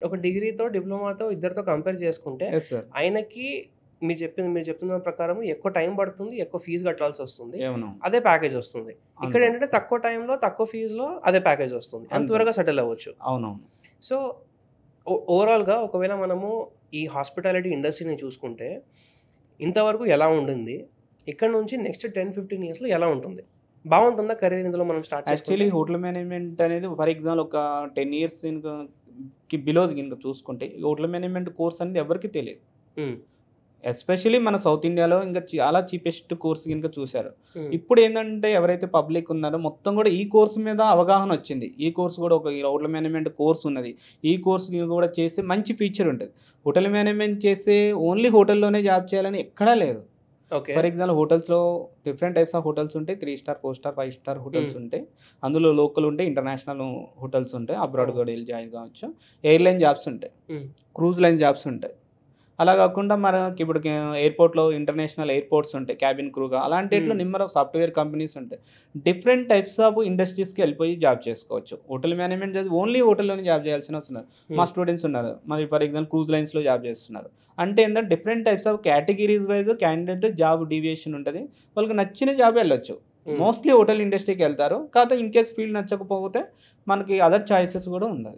ఒక డిగ్రీతో, డిప్లొమాతో ఇద్దరితో కంపేర్ చేసుకుంటే యెస్ సార్. ఆయనకి మీరు చెప్తున్న దాని ప్రకారం ఎక్కువ టైం పడుతుంది. ఎక్కువ ఫీజ్ కట్టాల్సొస్తుంది. అవును. అదే ప్యాకేజ్ వస్తుంది. ఇక్కడ అంతే. ఏంటంటే తక్కువ టైంలో, తక్కువ ఫీజ్‌లో అదే ప్యాకేజ్ వస్తుంది. అండ్ అంతే. త్వరగా సెటిల్ అవ్వచ్చు. అవునవును. సో, ఓవరాల్‌గా ఒకవేళ మనము ఈ హాస్పిటాలిటీ ఇండస్ట్రీని చూసుకుంటే ఇంతవరకు ఎలా ఉండింది? ఇక్కడ నుంచి నెక్స్ట్ 10, 15 ఇయర్స్‌లో ఎలా ఉంటుంది? బావుంటుందా కెరీర్ ఇందులో మనం స్టార్ట్ చేసుకుంటే? యాక్చువల్లీ హోటల్ మేనేజ్మెంట్ అనేది ఫర్ ఎగ్జాంపుల్ ఒక 10 ఇయర్స్ బిలో గినక చూసుకుంటే హోటల్ మేనేజ్మెంట్ కోర్స్ అనేది ఎవరికీ తెలియదు. హ్మ్. ఎస్పెషల్లీ మన సౌత్ ఇండియాలో ఇంకా చాలా చీపెస్ట్ కోర్స్ గినక చూసారు. హ్మ్. ఇప్పుడు ఏందంటే ఎవరైతే పబ్లిక్ ఉన్నారో మొత్తం కూడా ఈ కోర్స్ మీద అవగాహన వచ్చింది. ఈ కోర్స్ కూడా ఒక హోటల్ మేనేజ్మెంట్ కోర్స్ ఉన్నది. ఈ కోర్స్ కూడా చేస్తే మంచి ఫ్యూచర్ ఉంటది. హోటల్ మేనేజ్మెంట్ చేస్తే ఓన్లీ హోటల్‌లోనే జాబ్ చేయాలని ఎక్కడా లేదు. ఓకే. ఫర్ ఎగ్జాంపుల్ హోటల్స్‌లో డిఫరెంట్ టైప్స్ ఆఫ్ హోటల్స్ ఉంటాయి. 3 స్టార్, 4 స్టార్, 5 స్టార్ హోటల్స్ హ్మ్. ఉంటాయి. అందులో లోకల్ ఉంటాయి, ఇంటర్నేషనల్ హోటల్స్ ఉంటాయి. అబ్రాడ్ ఓహ్! కూడా ఎళ్లి జాయిన్ కావచ్చు. ఎయిర్‌లైన్ జాబ్స్ ఉంటాయి. హ్మ్. క్రూజ్ లైన్ జాబ్స్ ఉంటాయి. అలా కాకుండా మనకి ఇప్పుడు ఎయిర్‌పోర్ట్‌లో ఇంటర్నేషనల్ ఎయిర్‌పోర్ట్స్ ఉంటాయి. క్యాబిన్ క్రూగా అలాంటిట్లో హ్మ్. నెంబర్ ఆఫ్ సాఫ్ట్‌వేర్ కంపెనీస్ ఉంటాయి. డిఫరెంట్ టైప్స్ ఆఫ్ ఇండస్ట్రీస్‌కి వెళ్ళిపోయి జాబ్ చేసుకోవచ్చు. హోటల్ మేనేజ్మెంట్ చదివి ఓన్లీ హోటల్‌లోనే జాబ్ చేయాల్సిన అవసరం లేదు. మా హ్మ్. స్టూడెంట్స్ ఉన్నారు. మరి ఫర్ ఎగ్జాంపుల్ క్రూజ్ లైన్స్‌లో జాబ్ చేస్తున్నారు. అంటే ఏందంటే different types of categories wise candidate job deviation ఉంటది. వాళ్ళకి నచ్చిన జాబ్ వెళ్ళొచ్చు. హ్మ్. మోస్ట్‌లీ హోటల్ ఇండస్ట్రీకి వెళ్తారు. కాకపోతే ఇన్ కేస్ ఫీల్డ్ నచ్చకపోతే మనకి అదర్ చాయిసెస్ కూడా ఉన్నాయి.